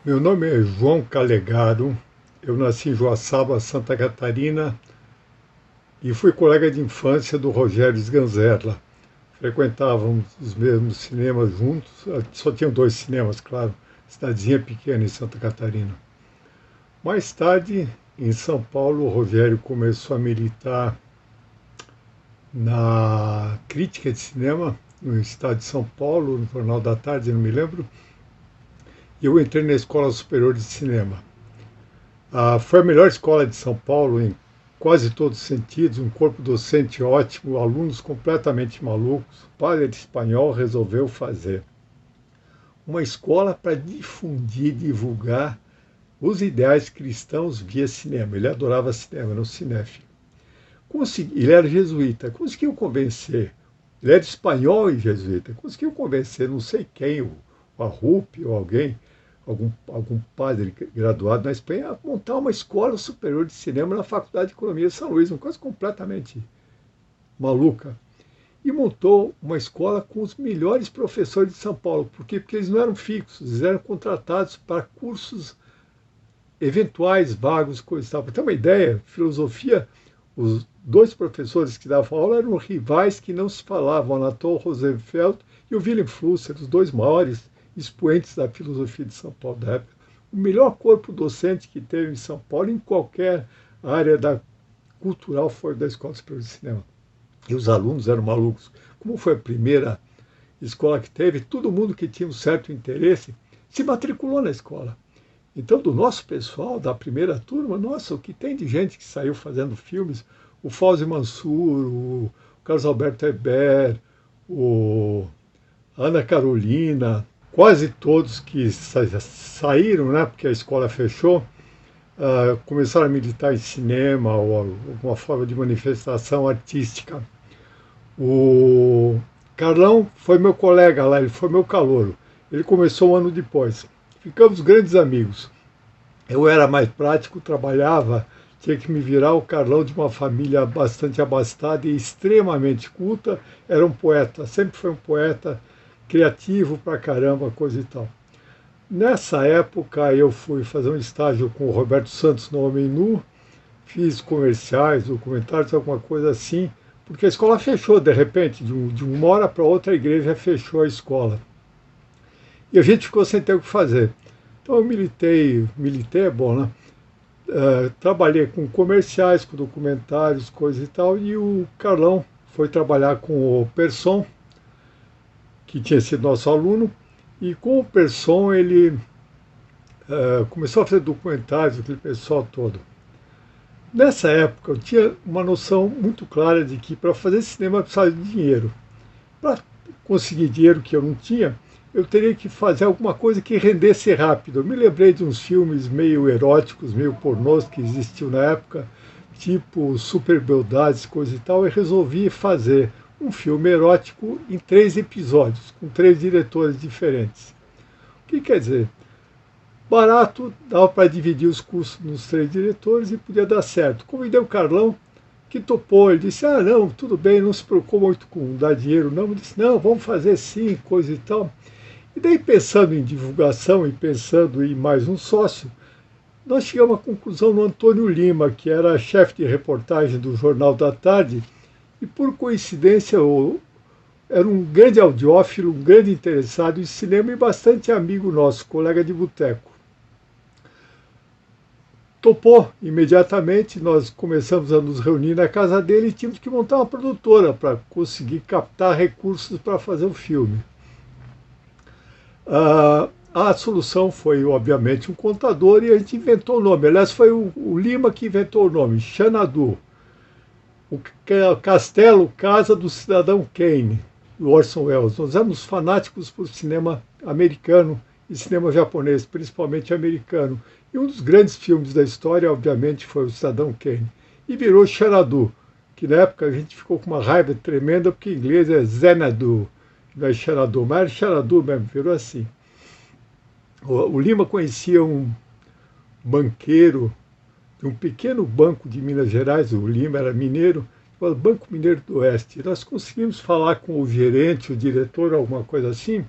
Meu nome é João Calegaro, eu nasci em Joaçaba, Santa Catarina e fui colega de infância do Rogério Sganzerla. Frequentávamos os mesmos cinemas juntos, só tinham dois cinemas, claro, cidadezinha pequena em Santa Catarina. Mais tarde, em São Paulo, o Rogério começou a militar na crítica de cinema, no estado de São Paulo, no Jornal da Tarde, não me lembro, e eu entrei na Escola Superior de Cinema. Foi a melhor escola de São Paulo em quase todos os sentidos, um corpo docente ótimo, alunos completamente malucos. O padre espanhol resolveu fazer uma escola para difundir, divulgar os ideais cristãos via cinema. Ele adorava cinema, era um cinéfilo. Ele era jesuíta, conseguiu convencer. Ele era espanhol e jesuíta, conseguiu convencer não sei quem, o Arrupe ou alguém, algum padre graduado na Espanha, a montar uma escola superior de cinema na Faculdade de Economia de São Luís, uma coisa completamente maluca. E montou uma escola com os melhores professores de São Paulo. Por quê? Porque eles não eram fixos, eles eram contratados para cursos eventuais, vagos, coisas e tal. Para ter uma ideia, filosofia, os dois professores que davam aula eram rivais que não se falavam, Anatol Rosenfeld e o Wilhelm Flusser, os dois maiores expoentes da filosofia de São Paulo da época. O melhor corpo docente que teve em São Paulo, em qualquer área da cultural, foi da Escola Superior de Cinema. E os alunos eram malucos. Como foi a primeira escola que teve, todo mundo que tinha um certo interesse se matriculou na escola. Então, do nosso pessoal, da primeira turma, nossa, o que tem de gente que saiu fazendo filmes, o Fauzi Mansur, o Carlos Alberto Heber, o Ana Carolina, quase todos que saíram, né, porque a escola fechou, começaram a militar em cinema ou alguma forma de manifestação artística. O Carlão foi meu colega lá, ele foi meu calouro. Ele começou um ano depois. Ficamos grandes amigos. Eu era mais prático, trabalhava, tinha que me virar. O Carlão, de uma família bastante abastada e extremamente culta, era um poeta, sempre foi um poeta, criativo pra caramba, coisa e tal. Nessa época eu fui fazer um estágio com o Roberto Santos no Homem Nu, fiz comerciais, documentários, alguma coisa assim, porque a escola fechou de repente, de uma hora para outra a igreja fechou a escola. E a gente ficou sem ter o que fazer. Então eu militei é bom, né? Trabalhei com comerciais, com documentários, coisas e tal, e o Carlão foi trabalhar com o Persson, que tinha sido nosso aluno, e com o Persson ele começou a fazer documentários, aquele pessoal todo. Nessa época eu tinha uma noção muito clara de que para fazer cinema precisava de dinheiro. Para conseguir dinheiro que eu não tinha, eu teria que fazer alguma coisa que rendesse rápido. Eu me lembrei de uns filmes meio eróticos, meio pornôs que existiam na época, tipo Super Beldades, coisa e tal, e resolvi fazer um filme erótico em 3 episódios, com 3 diretores diferentes. O que quer dizer? Barato, dava para dividir os custos nos 3 diretores e podia dar certo. Convidei o Carlão, que topou. Ele disse: ah, não, tudo bem, não se preocupe muito com dar dinheiro, não. Ele disse: não, vamos fazer sim, coisa e tal. E daí, pensando em divulgação e pensando em mais um sócio, nós chegamos à conclusão no Antônio Lima, que era chefe de reportagem do Jornal da Tarde, e por coincidência era um grande audiófilo, um grande interessado em cinema e bastante amigo nosso, colega de boteco. Topou imediatamente, nós começamos a nos reunir na casa dele e tínhamos que montar uma produtora para conseguir captar recursos para fazer o filme. A solução foi, obviamente, um contador e a gente inventou o nome. Aliás, foi o Lima que inventou o nome, Xanadu. O castelo, casa do cidadão Kane, do Orson Welles. Nós éramos fanáticos por cinema americano e cinema japonês, principalmente americano. E um dos grandes filmes da história, obviamente, foi o Cidadão Kane. E virou Xanadu, que na época a gente ficou com uma raiva tremenda, porque em inglês é Xanadu, não é Xanadu, mas era Xanadu mesmo, virou assim. O Lima conhecia um banqueiro de um pequeno banco de Minas Gerais, o Lima era mineiro, chamado Banco Mineiro do Oeste. Nós conseguimos falar com o gerente, o diretor, alguma coisa assim,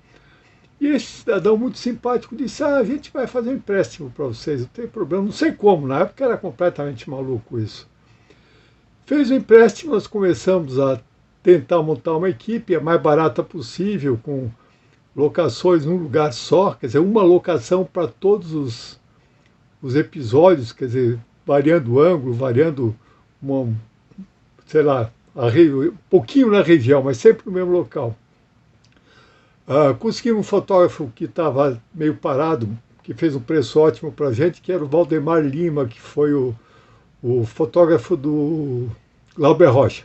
E esse cidadão muito simpático disse, a gente vai fazer um empréstimo para vocês, não tem problema, não sei como, na época era completamente maluco isso. Fez o empréstimo, nós começamos a tentar montar uma equipe a mais barata possível, com locações num lugar só, quer dizer, uma locação para todos os episódios, quer dizer, variando o ângulo, variando, uma, sei lá, um pouquinho na região, mas sempre no mesmo local. Conseguimos um fotógrafo que estava meio parado, que fez um preço ótimo para a gente, que era o Valdemar Lima, que foi o fotógrafo do Glauber Rocha.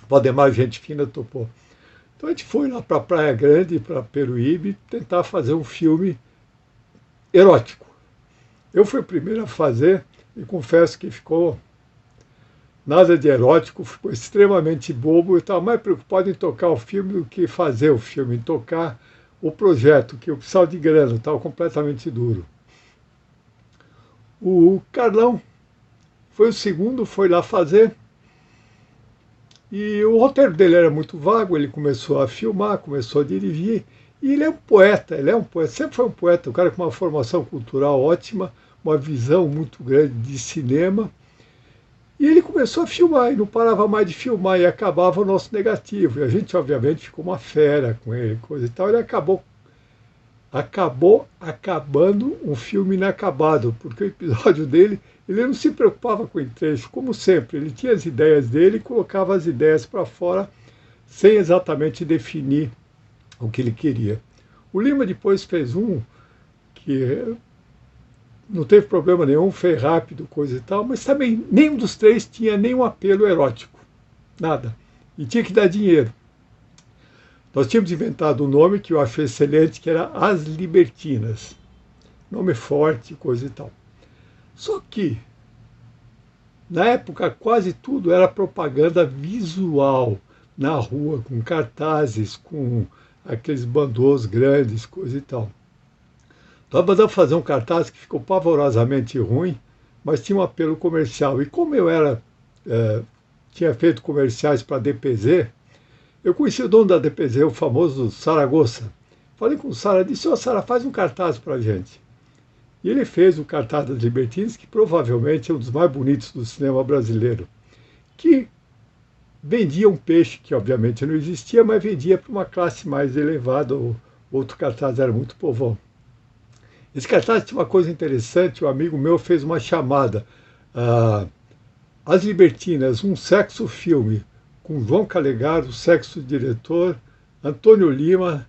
Valdemar, gente fina, topou. Então a gente foi lá para Praia Grande, para Peruíbe, tentar fazer um filme erótico. Eu fui o primeiro a fazer e confesso que ficou nada de erótico, ficou extremamente bobo. Eu estava mais preocupado em tocar o filme do que fazer o filme, em tocar o projeto, que eu precisava de grana, estava completamente duro. O Carlão foi o segundo, foi lá fazer. E o roteiro dele era muito vago, ele começou a filmar, começou a dirigir, e ele é um poeta, sempre foi um poeta, um cara com uma formação cultural ótima, uma visão muito grande de cinema, e ele começou a filmar, e não parava mais de filmar, e acabava o nosso negativo, e a gente obviamente ficou uma fera com ele, coisa e tal, ele acabou acabando um filme inacabado, porque o episódio dele, ele não se preocupava com o trecho, como sempre, ele tinha as ideias dele e colocava as ideias para fora, sem exatamente definir o que ele queria. O Lima depois fez um que não teve problema nenhum, fez rápido, coisa e tal, mas também nenhum dos três tinha nenhum apelo erótico, nada, e tinha que dar dinheiro. Nós tínhamos inventado um nome que eu achei excelente, que era As Libertinas. Nome forte, coisa e tal. Só que, na época, quase tudo era propaganda visual, na rua, com cartazes, com aqueles bandôs grandes, coisa e tal. Nós mandamos fazer um cartaz que ficou pavorosamente ruim, mas tinha um apelo comercial. E como eu tinha feito comerciais para a DPZ, eu conheci o dono da DPZ, o famoso Saragossa. Falei com o Sara, disse, Sara, faz um cartaz para a gente. E ele fez o cartaz das Libertinas, que provavelmente é um dos mais bonitos do cinema brasileiro, que vendia um peixe que obviamente não existia, mas vendia para uma classe mais elevada. O outro cartaz era muito povão. Esse cartaz tinha uma coisa interessante, um amigo meu fez uma chamada, As Libertinas, um sexo filme, com João Calegaro, sexo diretor, Antônio Lima,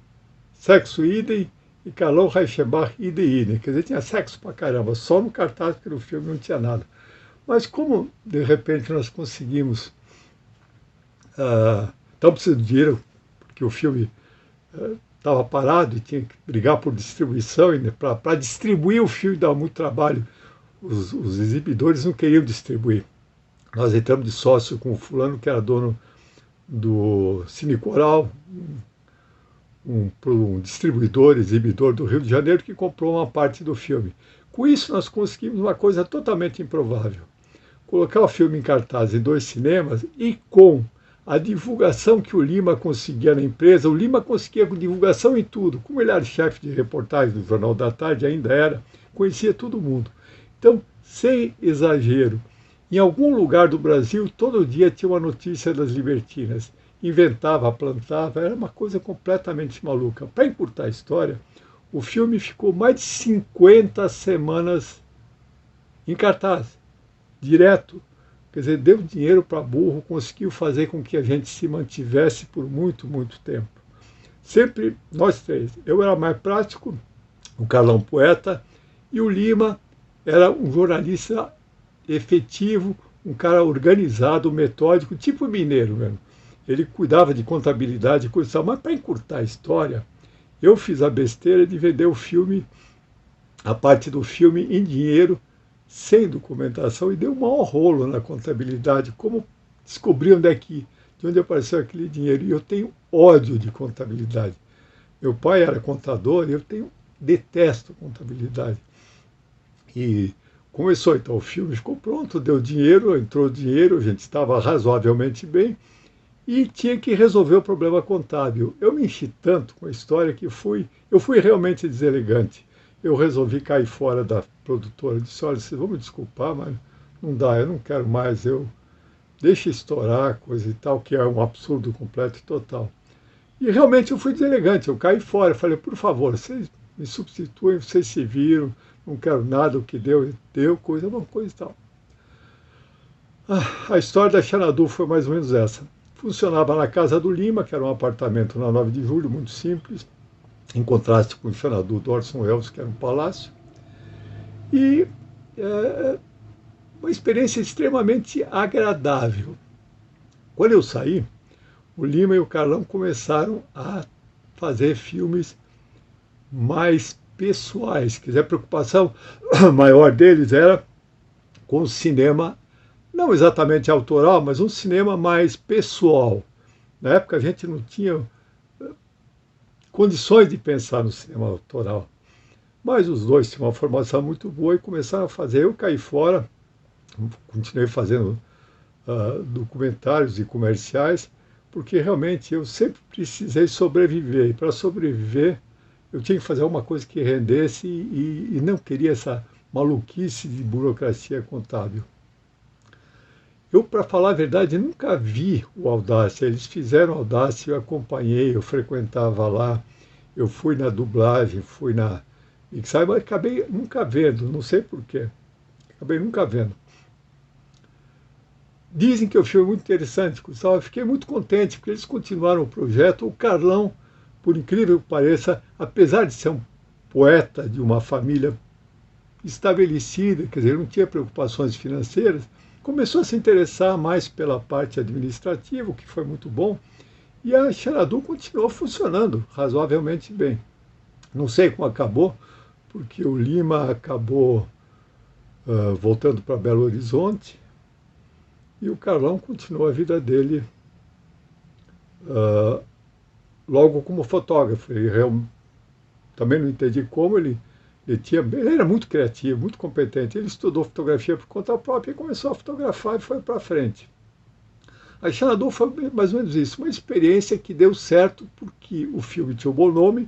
sexo idem, e Carlão Reichenbach, idem. Quer dizer, tinha sexo pra caramba, só no cartaz, porque no filme não tinha nada. Mas como, de repente, nós conseguimos... Estamos precisando de dinheiro, porque o filme estava parado e tinha que brigar por distribuição, e para distribuir o filme dava muito trabalho. Os exibidores não queriam distribuir. Nós entramos de sócio com o fulano, que era dono do Cine Coral, um distribuidor, exibidor do Rio de Janeiro, que comprou uma parte do filme. Com isso, nós conseguimos uma coisa totalmente improvável. Colocar o filme em cartaz em 2 cinemas e com a divulgação que o Lima conseguia na empresa, o Lima conseguia divulgação em tudo. Como ele era chefe de reportagem do Jornal da Tarde, ainda era, conhecia todo mundo. Então, sem exagero, em algum lugar do Brasil, todo dia tinha uma notícia das Libertinas. Inventava, plantava, era uma coisa completamente maluca. Para encurtar a história, o filme ficou mais de 50 semanas em cartaz, direto. Quer dizer, deu dinheiro para burro, conseguiu fazer com que a gente se mantivesse por muito, muito tempo. Sempre nós três. Eu era mais prático, o Carlão poeta, e o Lima era um jornalista efetivo, um cara organizado, metódico, tipo mineiro mesmo. Ele cuidava de contabilidade e coisa tal, mas para encurtar a história, eu fiz a besteira de vender o filme, a parte do filme em dinheiro, sem documentação, e deu um maior rolo na contabilidade. Como descobri de onde apareceu aquele dinheiro? E eu tenho ódio de contabilidade. Meu pai era contador e eu detesto contabilidade. E começou então o filme, ficou pronto, deu dinheiro, entrou dinheiro, a gente estava razoavelmente bem, e tinha que resolver o problema contábil. Eu me enchi tanto com a história que eu fui realmente deselegante. Eu resolvi cair fora da produtora. Eu disse, olha, vocês vão me desculpar, mas não dá, eu não quero mais, deixa estourar, coisa e tal, que é um absurdo completo e total. E realmente eu fui deselegante, eu caí fora, eu falei, por favor, vocês me substituem, vocês se viram, não quero nada, o que deu, coisa, uma coisa e tal. A história da Xanadu foi mais ou menos essa. Funcionava na casa do Lima, que era um apartamento na 9 de Julho, muito simples, em contraste com o Xanadu do Orson Welles, que era um palácio. E uma experiência extremamente agradável. Quando eu saí, o Lima e o Carlão começaram a fazer filmes mais pessoais. Quer dizer, a preocupação maior deles era com o cinema, não exatamente autoral, mas um cinema mais pessoal. Na época a gente não tinha condições de pensar no cinema autoral. Mas os dois tinham uma formação muito boa e começaram a fazer. Eu caí fora, continuei fazendo documentários e comerciais, porque realmente eu sempre precisei sobreviver. E para sobreviver, eu tinha que fazer alguma coisa que rendesse e não queria essa maluquice de burocracia contábil. Eu, para falar a verdade, nunca vi o Audácia. Eles fizeram Audácia, eu acompanhei, eu frequentava lá, eu fui na dublagem, fui na mixagem, mas acabei nunca vendo, não sei porquê. Acabei nunca vendo. Dizem que o filme é muito interessante, Gustavo. Eu fiquei muito contente, porque eles continuaram o projeto. O Carlão, por incrível que pareça, apesar de ser um poeta de uma família estabelecida, quer dizer, não tinha preocupações financeiras, começou a se interessar mais pela parte administrativa, o que foi muito bom, e a Xanadu continuou funcionando razoavelmente bem. Não sei como acabou, porque o Lima acabou voltando para Belo Horizonte, e o Carlão continuou a vida dele logo como fotógrafo. Também não entendi como ele era muito criativo, muito competente. Ele estudou fotografia por conta própria e começou a fotografar e foi para frente. A Xanadu foi mais ou menos isso, uma experiência que deu certo porque o filme tinha um bom nome,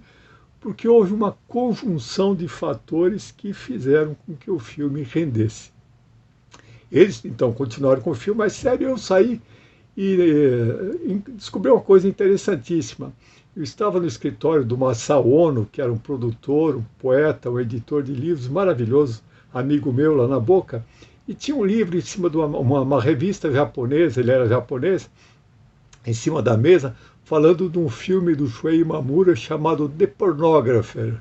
porque houve uma conjunção de fatores que fizeram com que o filme rendesse. Eles, então, continuaram com o filme, mas sério, eu saí e descobri uma coisa interessantíssima. Eu estava no escritório do Masao Ono, que era um produtor, um poeta, um editor de livros maravilhoso, amigo meu lá na Boca, e tinha um livro em cima de uma revista japonesa, ele era japonês, em cima da mesa, falando de um filme do Shuei Imamura chamado The Pornographer,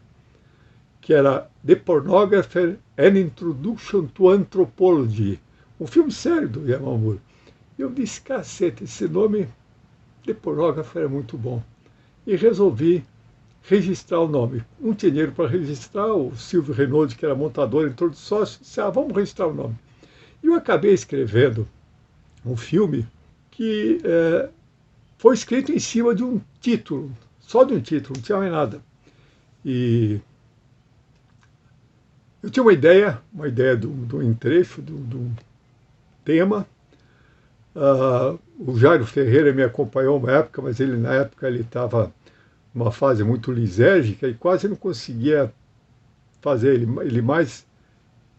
que era The Pornographer, An Introduction to Anthropology, um filme sério do Yamamura. E eu disse, cacete, esse nome The Pornographer é muito bom. E resolvi registrar o nome. Não tinha dinheiro para registrar, o Silvio Renaud, que era montador, entrou de sócio, disse, vamos registrar o nome. E eu acabei escrevendo um filme que foi escrito em cima de um título, só de um título, não tinha mais nada. E eu tinha uma ideia do entrecho, do tema. O Jairo Ferreira me acompanhou uma época, mas na época ele estava numa fase muito lisérgica e quase não conseguia fazer, ele mais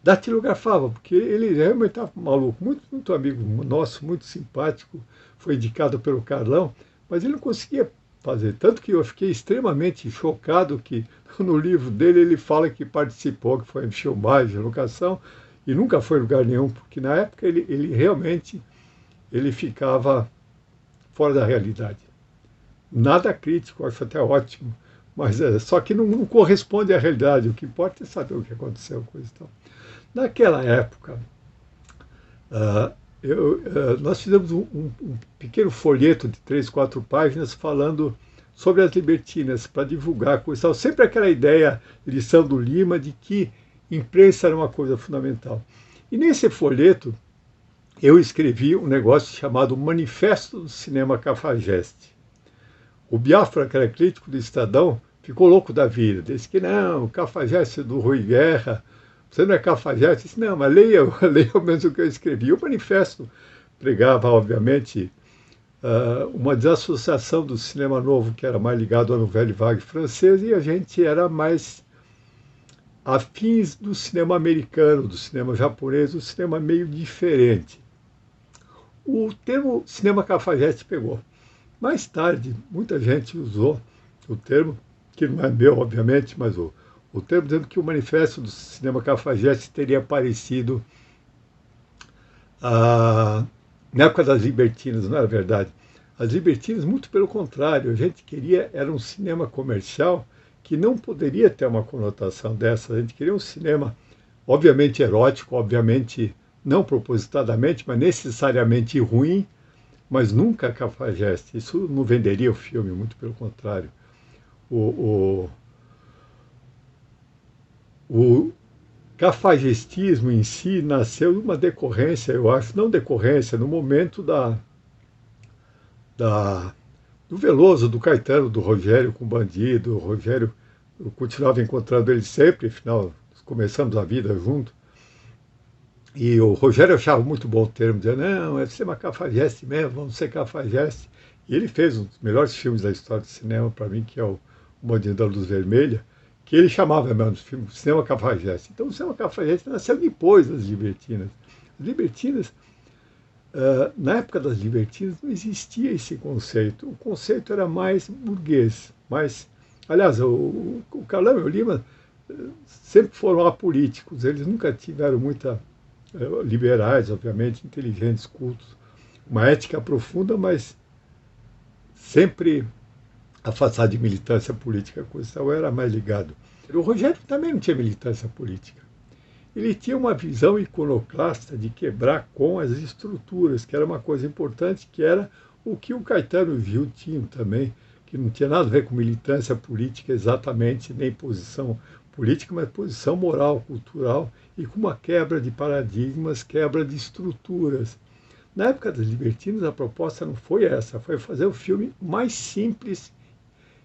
datilografava, porque ele realmente estava maluco, muito amigo nosso, muito simpático, foi indicado pelo Carlão, mas ele não conseguia fazer, tanto que eu fiquei extremamente chocado que no livro dele ele fala que participou, que foi em filmagem, locação, e nunca foi em lugar nenhum, porque na época ele realmente ficava fora da realidade. Nada crítico, acho até ótimo, mas só que não corresponde à realidade. O que importa é saber o que aconteceu, coisa e tal. Naquela época, nós fizemos um pequeno folheto de 3, 4 páginas falando sobre as libertinas, para divulgar a coisa e tal. Sempre aquela ideia, lição do Lima, de que imprensa era uma coisa fundamental. E nesse folheto, eu escrevi um negócio chamado Manifesto do Cinema Cafajeste. O Biafra, que era crítico do Estadão, ficou louco da vida. Disse que não, o Cafajeste é do Rui Guerra, você não é Cafajeste? Disse, não, mas leia mesmo o que eu escrevi. O manifesto pregava, obviamente, uma desassociação do cinema novo, que era mais ligado à nouvelle vague francesa, e a gente era mais afins do cinema americano, do cinema japonês, do cinema meio diferente. O termo cinema cafajeste pegou. Mais tarde, muita gente usou o termo, que não é meu, obviamente, mas o termo dizendo que o manifesto do cinema cafajeste teria aparecido na época das libertinas, não era verdade? As libertinas, muito pelo contrário, a gente queria, era um cinema comercial que não poderia ter uma conotação dessa. A gente queria um cinema, obviamente erótico, obviamente não propositadamente, mas necessariamente ruim, mas nunca cafajeste. Isso não venderia o filme, muito pelo contrário. O, o cafajestismo em si nasceu de uma decorrência, eu acho, não decorrência, no momento do Veloso, do Caetano, do Rogério com o Bandido. O Rogério, eu continuava encontrando ele sempre, afinal, começamos a vida junto. E o Rogério achava muito bom o termo, dizendo, não, é ser uma cafajeste mesmo, vamos ser cafajeste. E ele fez um dos melhores filmes da história do cinema, para mim, que é o Bandido da Luz Vermelha, que ele chamava mesmo de filme Cinema Cafajeste. Então o Cinema Cafajeste nasceu depois das libertinas. As libertinas, na época das libertinas, não existia esse conceito. O conceito era mais burguês, mais... Aliás, o Calão e o Lima sempre foram apolíticos, eles nunca tiveram muita... liberais, obviamente, inteligentes, cultos, uma ética profunda, mas sempre afastado de militância política, coisa tal, era mais ligado. O Rogério também não tinha militância política. Ele tinha uma visão iconoclasta de quebrar com as estruturas, que era uma coisa importante, que era o que o Caetano e o Gil tinham também, que não tinha nada a ver com militância política exatamente, nem posição política, mas posição moral, cultural, e com uma quebra de paradigmas, quebra de estruturas. Na época das libertinas, a proposta não foi essa, foi fazer o filme mais simples.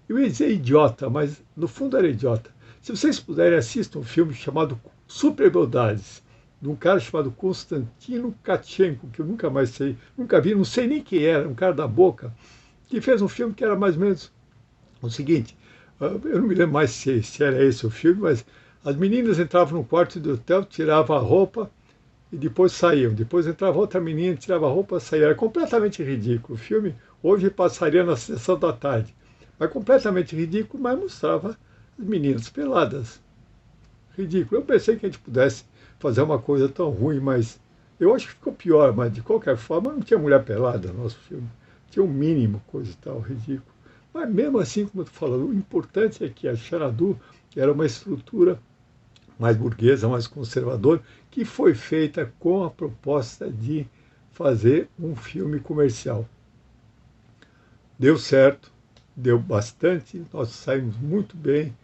Eu ia dizer idiota, mas no fundo era idiota. Se vocês puderem, assistam um filme chamado Superbeldades, de um cara chamado Konstantino Tkatchenko, que eu nunca mais sei, nunca vi, não sei nem quem era, um cara da Boca, que fez um filme que era mais ou menos o seguinte, eu não me lembro mais se era esse o filme, mas as meninas entravam no quarto do hotel, tiravam a roupa e depois saíam. Depois entrava outra menina, tirava a roupa e saía. Era completamente ridículo. O filme hoje passaria na sessão da tarde. Mas completamente ridículo, mas mostrava as meninas peladas. Ridículo. Eu pensei que a gente pudesse fazer uma coisa tão ruim, mas eu acho que ficou pior. Mas de qualquer forma, não tinha mulher pelada no nosso filme. Tinha um mínimo, coisa e tal, ridículo. Mas mesmo assim, como eu estou falando, o importante é que a Xanadu era uma estrutura mais burguesa, mais conservadora, que foi feita com a proposta de fazer um filme comercial. Deu certo, deu bastante, nós saímos muito bem,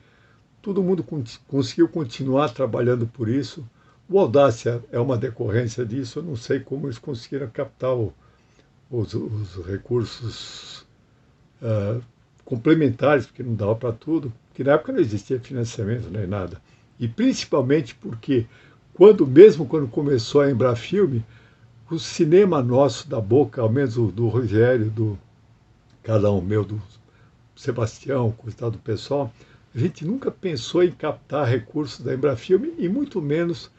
todo mundo conseguiu continuar trabalhando por isso. O Audácia é uma decorrência disso, eu não sei como eles conseguiram captar os recursos complementares, porque não dava para tudo, porque na época não existia financiamento nem nada. E principalmente porque, mesmo quando começou a Embrafilme, o cinema nosso da Boca, ao menos do Rogério, do Calão, meu, do Sebastião, coitado do pessoal, a gente nunca pensou em captar recursos da Embrafilme e muito menos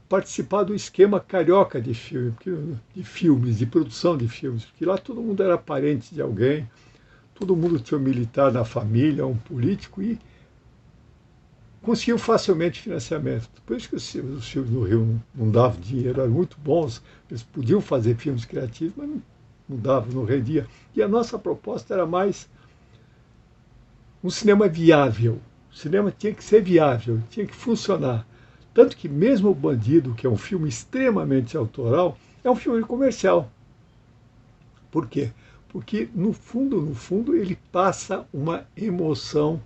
participar do esquema carioca de filme, de produção de filmes, porque lá todo mundo era parente de alguém, todo mundo tinha um militar na família, um político, e conseguiu facilmente financiamento. Por isso que os filmes no Rio não davam dinheiro, eram muito bons, eles podiam fazer filmes criativos, mas não davam, não rendia. E a nossa proposta era mais um cinema viável. O cinema tinha que ser viável, tinha que funcionar. Tanto que mesmo O Bandido, que é um filme extremamente autoral, é um filme comercial. Por quê? Porque, no fundo, ele passa uma emoção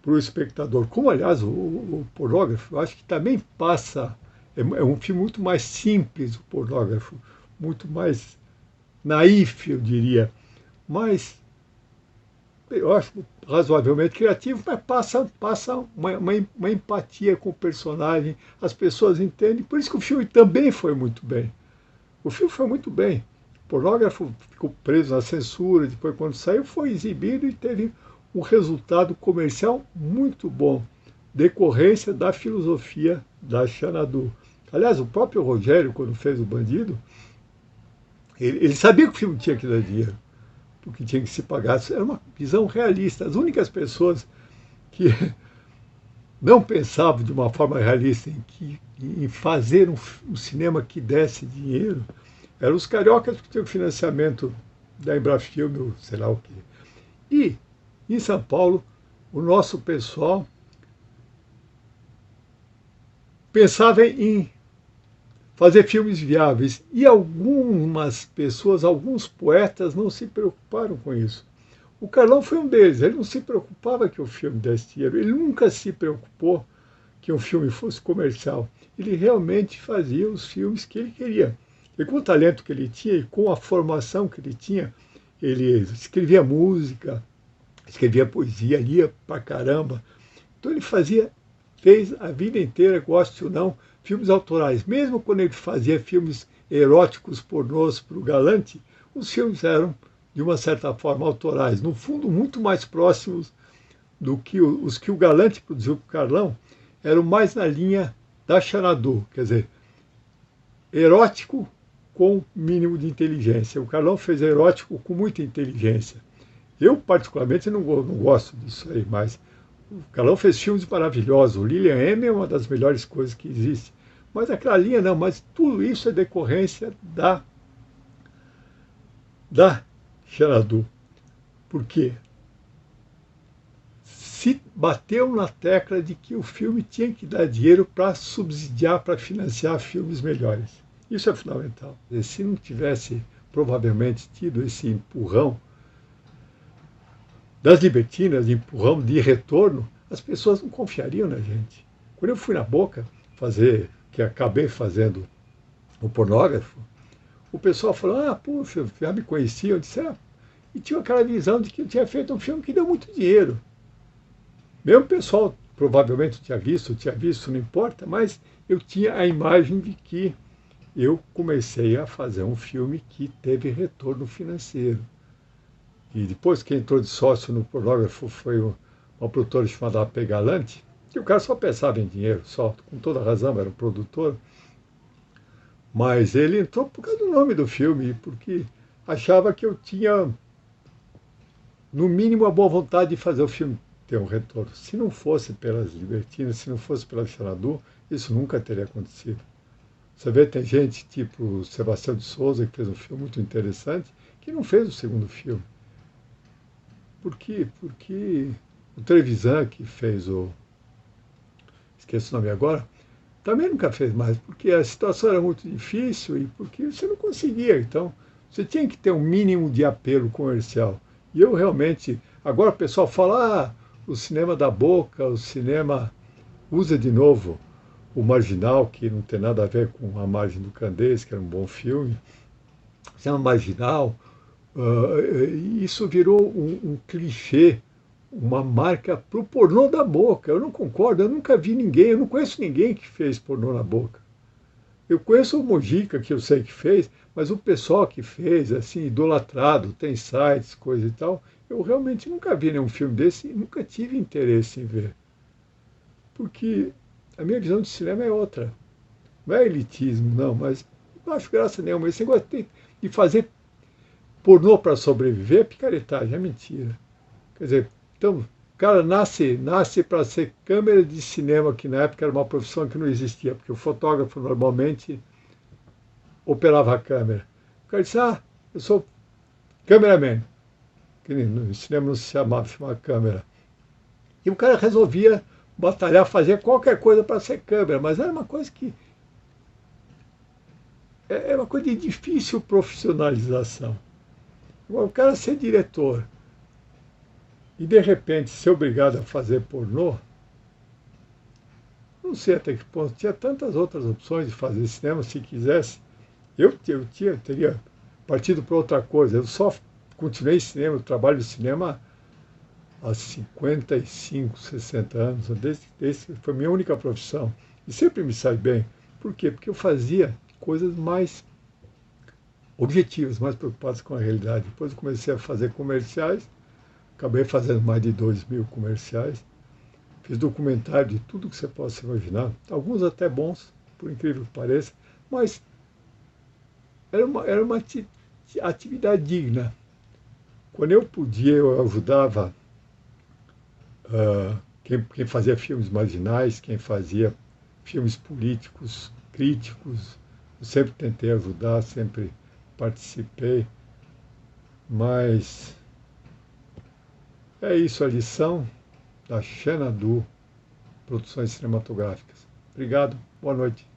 para o espectador. Como, aliás, o Pornógrafo, eu acho que também passa. É um filme muito mais simples, o Pornógrafo, muito mais naif, eu diria. Mas, eu acho razoavelmente criativo, mas passa uma empatia com o personagem, as pessoas entendem. Por isso que o filme também foi muito bem. O filme foi muito bem. pornógrafo ficou preso na censura, depois quando saiu foi exibido e teve um resultado comercial muito bom, decorrência da filosofia da Xanadu. Aliás, o próprio Rogério, quando fez o Bandido, ele sabia que o filme tinha que dar dinheiro, porque tinha que se pagar. Era uma visão realista. As únicas pessoas que não pensavam de uma forma realista em fazer um cinema que desse dinheiro eram os cariocas, que tinham financiamento da Embrafilme, ou sei lá o quê. E, em São Paulo, o nosso pessoal pensava em fazer filmes viáveis. E algumas pessoas, alguns poetas não se preocuparam com isso. O Carlão foi um deles, ele não se preocupava que o filme desse dinheiro, ele nunca se preocupou que um filme fosse comercial. Ele realmente fazia os filmes que ele queria. E com o talento que ele tinha e com a formação que ele tinha, ele escrevia música, escrevia poesia, lia pra caramba. Então ele fez a vida inteira, goste ou não, filmes autorais. Mesmo quando ele fazia filmes eróticos pornôs para o Galante, os filmes eram, de uma certa forma, autorais. No fundo, muito mais próximos do que os que o Galante produziu para o Carlão, eram mais na linha da Xanadu, quer dizer, erótico com mínimo de inteligência. O Carlão fez erótico com muita inteligência. Eu, particularmente, não gosto disso aí, mas o Carlão fez filmes maravilhosos. O Lilian M é uma das melhores coisas que existe. Mas aquela linha não, mas tudo isso é decorrência da Xanadu. Por quê? Se bateu na tecla de que o filme tinha que dar dinheiro para subsidiar, para financiar filmes melhores. Isso é fundamental. Se não tivesse, provavelmente, tido esse empurrão das libertinas, empurrão de retorno, as pessoas não confiariam na gente. Quando eu fui na Boca fazer, que acabei fazendo o pornógrafo, o pessoal falou, puxa, já me conheciam, eu disse, e tinha aquela visão de que eu tinha feito um filme que deu muito dinheiro. Mesmo o pessoal provavelmente tinha visto, não importa, mas eu tinha a imagem de que eu comecei a fazer um filme que teve retorno financeiro. E depois quem entrou de sócio no pornógrafo foi uma produtora chamada AP Galante, que o cara só pensava em dinheiro, só, com toda razão, era um produtor. Mas ele entrou por causa do nome do filme, porque achava que eu tinha, no mínimo, a boa vontade de fazer o filme ter um retorno. Se não fosse pelas libertinas, se não fosse pela Xanadu, isso nunca teria acontecido. Você vê, tem gente tipo Sebastião de Souza, que fez um filme muito interessante, que não fez o segundo filme. Por quê? Porque o Trevisan, que fez esqueço o nome agora, também nunca fez mais, porque a situação era muito difícil e porque você não conseguia. Então, você tinha que ter um mínimo de apelo comercial. E eu realmente... Agora o pessoal fala, o cinema da Boca, o cinema usa de novo o Marginal, que não tem nada a ver com A Margem do Candês, que era um bom filme. O cinema Marginal, isso virou um clichê, uma marca para o pornô da Boca. Eu não concordo, eu nunca vi ninguém, eu não conheço ninguém que fez pornô na Boca. Eu conheço o Mojica, que eu sei que fez, mas o pessoal que fez, assim, idolatrado, tem sites, coisa e tal, eu realmente nunca vi nenhum filme desse e nunca tive interesse em ver. Porque a minha visão de cinema é outra. Não é elitismo, não, mas não acho graça nenhuma. Esse negócio de fazer pornô para sobreviver é picaretagem, é mentira. Quer dizer, então, o cara nasce para ser câmera de cinema, que na época era uma profissão que não existia, porque o fotógrafo normalmente operava a câmera. O cara disse, eu sou cameraman, que no cinema não se chamava câmera. E o cara resolvia batalhar, fazer qualquer coisa para ser câmera, mas era uma coisa que... É uma coisa de difícil profissionalização. O cara ser diretor e, de repente, ser obrigado a fazer pornô, não sei até que ponto, tinha tantas outras opções de fazer cinema, se quisesse. Eu teria partido para outra coisa. Eu só continuei em cinema, eu trabalho em cinema há 55, 60 anos. Desde foi a minha única profissão. E sempre me sai bem. Por quê? Porque eu fazia coisas mais objetivos, mais preocupados com a realidade. Depois eu comecei a fazer comerciais, acabei fazendo mais de 2.000 comerciais. Fiz documentário de tudo que você possa imaginar, alguns até bons, por incrível que pareça, mas era uma atividade digna. Quando eu podia, eu ajudava quem fazia filmes marginais, quem fazia filmes políticos, críticos. Eu sempre tentei ajudar, sempre participei, mas é isso a lição da Xanadu Produções Cinematográficas. Obrigado, boa noite.